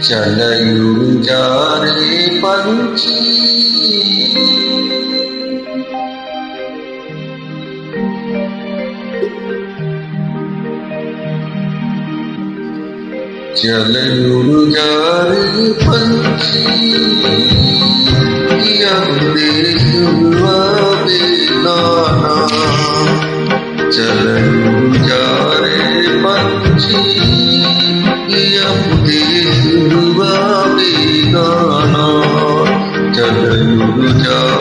चलयु जा रे पंछी, चलयु जा रे पंछी, अब देश हुआ बेगाना। चलयु जा रे पंछी, अब देश हुआ बेगाना। चलयु जा